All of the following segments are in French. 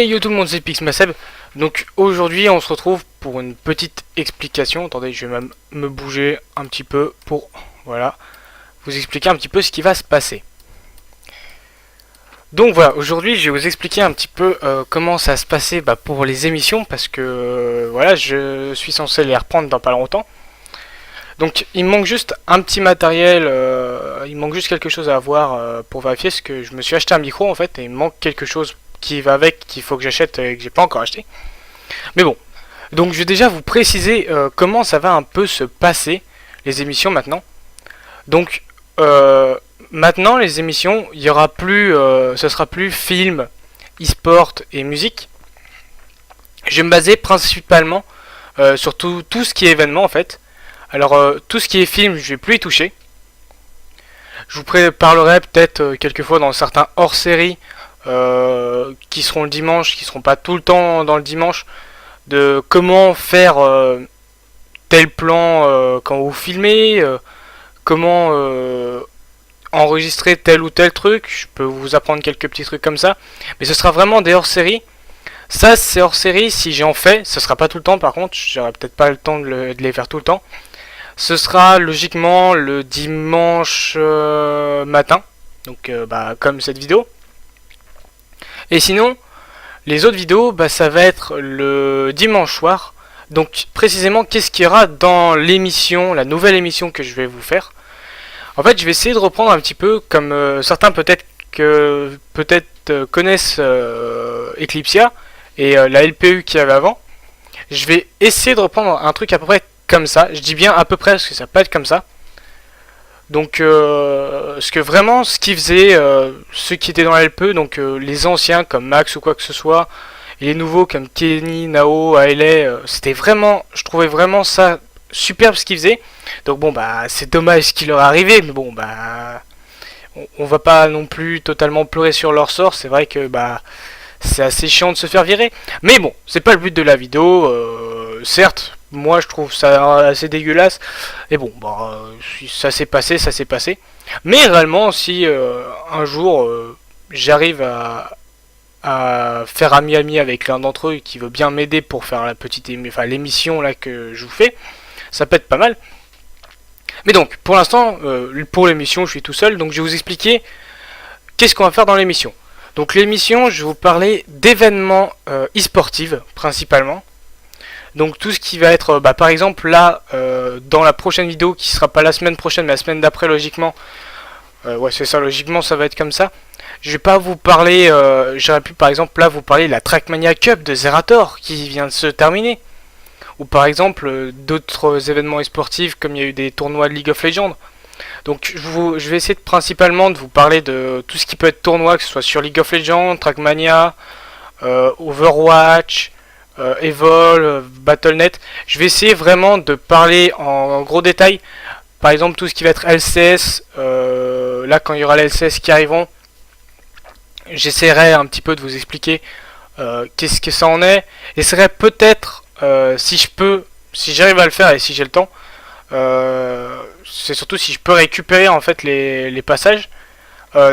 Et yo tout le monde, c'est Pixmaseb. Donc aujourd'hui on se retrouve pour une petite explication. Attendez, je vais même me bouger un petit peu pour voilà vous expliquer un petit peu ce qui va se passer. Donc voilà, aujourd'hui je vais vous expliquer un petit peu comment ça va se passer pour les émissions, parce que voilà, je suis censé les reprendre dans pas longtemps. Donc il me manque juste un petit matériel, il me manque juste quelque chose à avoir pour vérifier, parce que je me suis acheté un micro en fait, et il me manque quelque chose qui va avec, qu'il faut que j'achète et que j'ai pas encore acheté. Mais bon, donc je vais déjà vous préciser comment ça va un peu se passer les émissions maintenant. Donc maintenant les émissions, il y aura plus, ce sera plus film, e-sport et musique. Je vais me baser principalement sur tout ce qui est événement en fait. Alors tout ce qui est film, je vais plus y toucher. Je vous parlerai peut-être quelquefois dans certains hors-série qui seront le dimanche, qui seront pas tout le temps dans le dimanche, de comment faire tel plan quand vous filmez, comment enregistrer tel ou tel truc. Je peux vous apprendre quelques petits trucs comme ça, mais ce sera vraiment des hors-série. Ça c'est hors-série si j'en fais, ce sera pas tout le temps par contre, j'aurai peut-être pas le temps de les faire tout le temps. Ce sera logiquement le dimanche matin, donc comme cette vidéo. Et sinon, les autres vidéos, ça va être le dimanche soir. Donc précisément, qu'est-ce qu'il y aura dans l'émission, la nouvelle émission que je vais vous faire. En fait, je vais essayer de reprendre un petit peu, comme certains peut-être connaissent Eclipsia et la LPU qu'il y avait avant. Je vais essayer de reprendre un truc à peu près comme ça. Je dis bien à peu près parce que ça peut être comme ça. Donc ce qu'ils faisaient ceux qui étaient dans la LPE, donc les anciens comme Max ou quoi que ce soit, et les nouveaux comme Kenny, Nao, Ailey, c'était vraiment, je trouvais vraiment ça superbe ce qu'ils faisaient. Donc bon c'est dommage ce qui leur est arrivé, mais bon on va pas non plus totalement pleurer sur leur sort. C'est vrai que c'est assez chiant de se faire virer, mais bon, c'est pas le but de la vidéo. Certes, moi je trouve ça assez dégueulasse, et bon, ça s'est passé, ça s'est passé. Mais réellement, si un jour j'arrive à faire ami avec l'un d'entre eux qui veut bien m'aider pour faire l'émission là que je vous fais, ça peut être pas mal. Mais donc, pour l'instant, pour l'émission, je suis tout seul, donc je vais vous expliquer qu'est-ce qu'on va faire dans l'émission. Donc l'émission, je vais vous parler d'événements e-sportifs principalement. Donc tout ce qui va être, par exemple là, dans la prochaine vidéo, qui sera pas la semaine prochaine, mais la semaine d'après logiquement, ouais c'est ça, logiquement ça va être comme ça. Je vais pas vous parler, j'aurais pu par exemple là vous parler de la Trackmania Cup de Zerator, qui vient de se terminer. Ou par exemple d'autres événements e-sportifs, comme il y a eu des tournois de League of Legends. Donc je vais essayer principalement de vous parler de tout ce qui peut être tournoi, que ce soit sur League of Legends, Trackmania, Overwatch, Evol, Battle.net. Je vais essayer vraiment de parler en gros détail. Par exemple tout ce qui va être LCS, là quand il y aura les LCS qui arriveront, j'essaierai un petit peu de vous expliquer qu'est-ce que ça en est. J'essaierai peut-être, si j'arrive à le faire et si j'ai le temps, c'est surtout si je peux récupérer en fait les passages,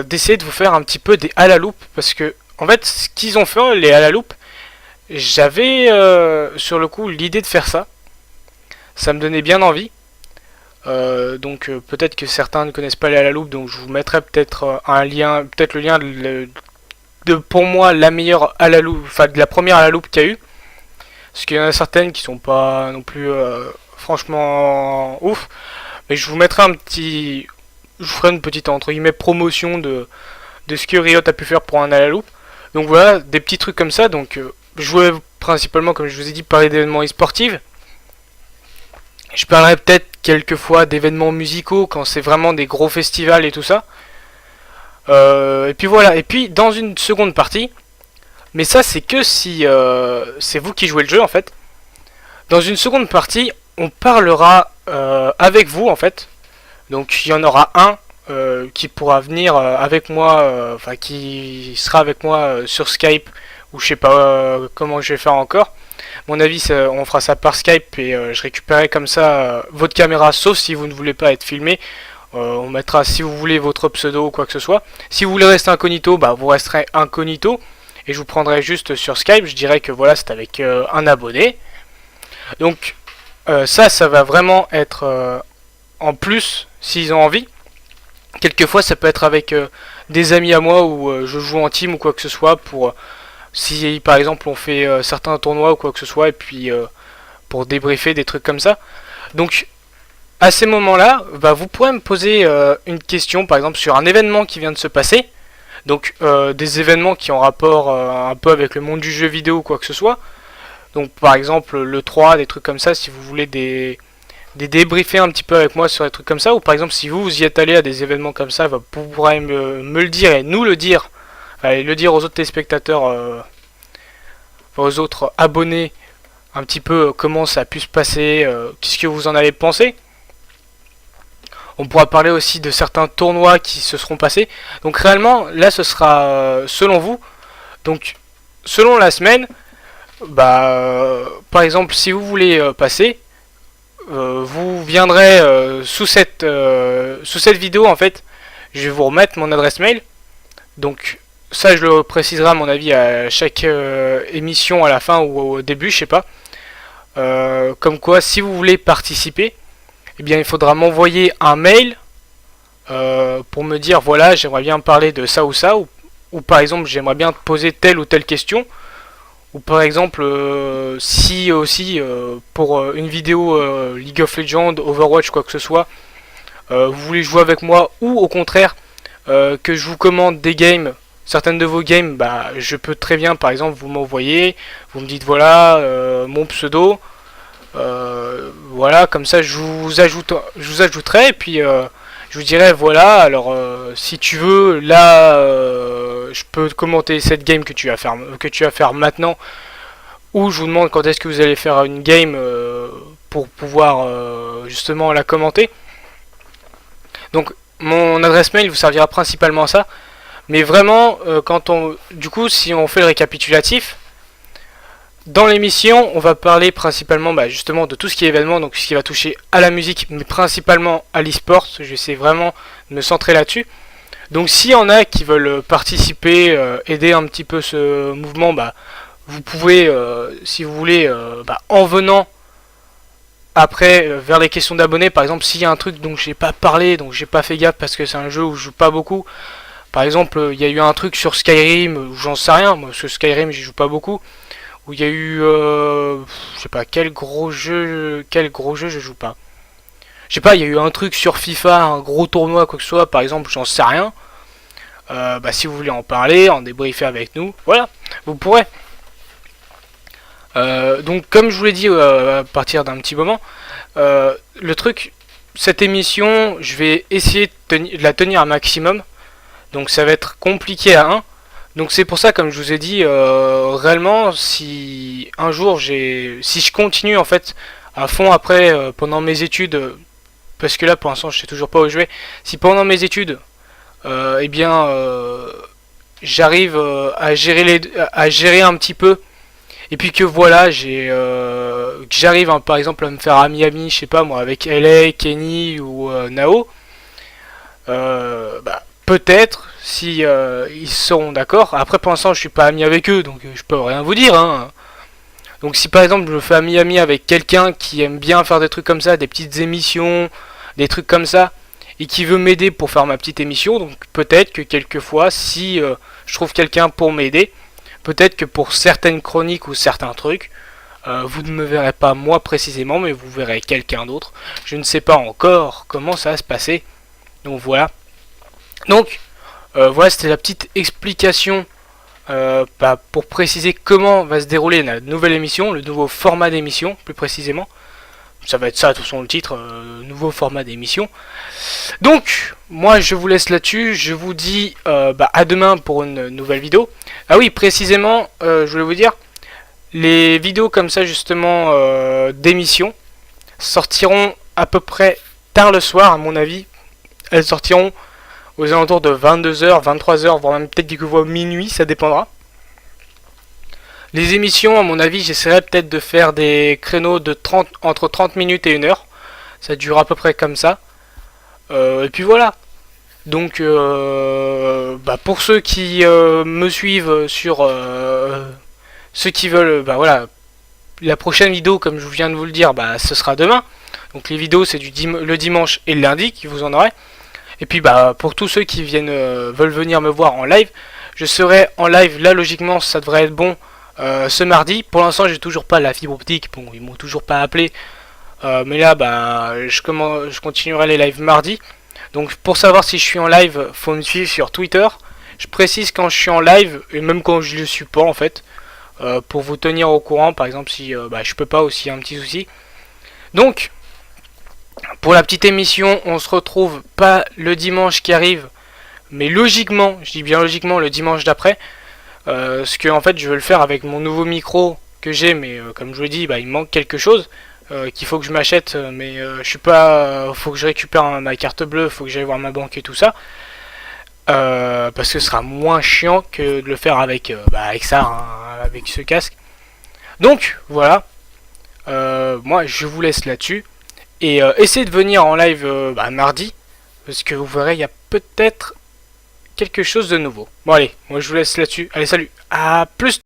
d'essayer de vous faire un petit peu des à la loupe, parce que en fait ce qu'ils ont fait les à la loupe, j'avais sur le coup l'idée de faire ça. Ça me donnait bien envie. Donc peut-être que certains ne connaissent pas les à la loupe, donc je vous mettrai peut-être un lien, peut-être le lien de pour moi la meilleure à la loupe, enfin de la première à la loupe qu'il y a eu. Parce qu'il y en a certaines qui sont pas non plus franchement ouf. Mais je vous mettrai je vous ferai une petite entre guillemets promotion de ce que Riot a pu faire pour un à la loupe. Donc voilà, des petits trucs comme ça. Donc je voulais principalement, comme je vous ai dit, parler d'événements e-sportifs. Je parlerai peut-être quelquefois d'événements musicaux quand c'est vraiment des gros festivals et tout ça. Et puis voilà, et puis dans une seconde partie, mais ça c'est que si c'est vous qui jouez le jeu en fait. Dans une seconde partie, on parlera avec vous en fait. Donc il y en aura un qui pourra venir avec moi, qui sera avec moi sur Skype, ou je sais pas comment je vais faire encore. À mon avis, on fera ça par Skype, et je récupérerai comme ça votre caméra, sauf si vous ne voulez pas être filmé. On mettra, si vous voulez, votre pseudo ou quoi que ce soit. Si vous voulez rester incognito, vous resterez incognito. et je vous prendrai juste sur Skype, je dirais que voilà, c'est avec un abonné. Donc ça va vraiment être en plus s'ils ont envie. Quelquefois ça peut être avec des amis à moi où je joue en team ou quoi que ce soit pour si par exemple on fait certains tournois ou quoi que ce soit et puis pour débriefer des trucs comme ça. Donc à ces moments-là, bah, vous pourrez me poser une question par exemple sur un événement qui vient de se passer. Donc des événements qui ont rapport un peu avec le monde du jeu vidéo ou quoi que ce soit. Donc par exemple le 3, des trucs comme ça si vous voulez des débriefer un petit peu avec moi sur des trucs comme ça. Ou par exemple si vous y êtes allé à des événements comme ça, vous pourrez me le dire et nous le dire. Et le dire aux autres téléspectateurs, aux autres abonnés un petit peu comment ça a pu se passer, qu'est-ce que vous en avez pensé. On pourra parler aussi de certains tournois qui se seront passés. Donc réellement, là, ce sera selon vous. Donc, selon la semaine, bah, par exemple, si vous voulez passer, vous viendrez sous cette vidéo, en fait, je vais vous remettre mon adresse mail. Donc, ça, je le préciserai à mon avis à chaque émission à la fin ou au début, je sais pas. Comme quoi, si vous voulez participer, eh bien il faudra m'envoyer un mail pour me dire voilà j'aimerais bien parler de ça ou par exemple j'aimerais bien te poser telle ou telle question ou par exemple si aussi pour une vidéo League of Legends, Overwatch, quoi que ce soit vous voulez jouer avec moi ou au contraire que je vous commande des games, certaines de vos games, bah je peux très bien par exemple vous m'envoyer, vous me dites voilà mon pseudo. Voilà, comme ça je vous ajouterai et puis je vous dirai voilà alors si tu veux là je peux commenter cette game que tu vas faire maintenant ou je vous demande quand est-ce que vous allez faire une game pour pouvoir justement la commenter. Donc mon adresse mail vous servira principalement à ça, mais vraiment du coup si on fait le récapitulatif. Dans l'émission, on va parler principalement justement de tout ce qui est événement, donc ce qui va toucher à la musique, mais principalement à l'e-sport. Je vais essayer vraiment de me centrer là-dessus. Donc s'il y en a qui veulent participer, aider un petit peu ce mouvement, vous pouvez, si vous voulez, en venant après vers les questions d'abonnés, par exemple s'il y a un truc dont j'ai pas parlé, donc j'ai pas fait gaffe parce que c'est un jeu où je joue pas beaucoup. Par exemple, il y a eu un truc sur Skyrim, où j'en sais rien, moi, parce que Skyrim j'y joue pas beaucoup. Où il y a eu je sais pas quel gros jeu je joue pas. Je sais pas, il y a eu un truc sur FIFA, un gros tournoi quoi que ce soit par exemple, j'en sais rien. Si vous voulez en parler, en débriefer avec nous, voilà, vous pourrez. Donc comme je vous l'ai dit à partir d'un petit moment, le truc, cette émission, je vais essayer de la tenir un maximum. Donc ça va être compliqué à 1. Donc c'est pour ça, comme je vous ai dit, réellement, si un jour si je continue en fait à fond après pendant mes études, parce que là pour l'instant je sais toujours pas où je vais, si pendant mes études, j'arrive à gérer un petit peu, et puis que voilà, que j'arrive par exemple à me faire ami, je sais pas moi, avec LA, Kenny ou Nao, peut-être si ils seront d'accord. Après pour l'instant je suis pas ami avec eux donc je peux rien vous dire hein. Donc si par exemple je me fais ami avec quelqu'un qui aime bien faire des trucs comme ça, des petites émissions, des trucs comme ça, et qui veut m'aider pour faire ma petite émission, donc peut-être que quelquefois si je trouve quelqu'un pour m'aider, peut-être que pour certaines chroniques ou certains trucs, vous ne me verrez pas moi précisément, mais vous verrez quelqu'un d'autre. Je ne sais pas encore comment ça va se passer. Donc voilà. Donc voilà, c'était la petite explication pour préciser comment va se dérouler la nouvelle émission, le nouveau format d'émission plus précisément. Ça va être ça, de toute façon, le titre, nouveau format d'émission. Donc, moi je vous laisse là-dessus, je vous dis à demain pour une nouvelle vidéo. Ah oui, précisément, je voulais vous dire, les vidéos comme ça justement d'émission sortiront à peu près tard le soir à mon avis. Elles sortiront aux alentours de 22h, 23h, voire même peut-être quelquefois minuit, ça dépendra. Les émissions, à mon avis, j'essaierai peut-être de faire des créneaux de entre 30 minutes et 1 heure. Ça dure à peu près comme ça. Et puis voilà. Donc pour ceux qui me suivent sur ceux qui veulent, voilà, la prochaine vidéo, comme je viens de vous le dire, ce sera demain. Donc les vidéos c'est le dimanche et le lundi qui vous en aurez. Et puis pour tous ceux qui veulent venir me voir en live, je serai en live là logiquement ça devrait être bon ce mardi. Pour l'instant j'ai toujours pas la fibre optique, bon ils m'ont toujours pas appelé. Mais là je continuerai les lives mardi. Donc pour savoir si je suis en live, faut me suivre sur Twitter. Je précise quand je suis en live et même quand je le suis pas en fait. Pour vous tenir au courant, par exemple si je peux pas ou s'il y a un petit souci. Donc pour la petite émission, on se retrouve pas le dimanche qui arrive, mais logiquement, je dis bien logiquement, le dimanche d'après. Ce que en fait je veux le faire avec mon nouveau micro que j'ai, mais comme je vous l'ai dit, il me manque quelque chose qu'il faut que je m'achète, mais je suis pas. Faut que je récupère ma carte bleue, faut que j'aille voir ma banque et tout ça. Parce que ce sera moins chiant que de le faire avec, avec ça, hein, avec ce casque. Donc voilà, moi je vous laisse là-dessus. Et essayez de venir en live mardi, parce que vous verrez, il y a peut-être quelque chose de nouveau. Bon allez, moi je vous laisse là-dessus. Allez, salut, à plus.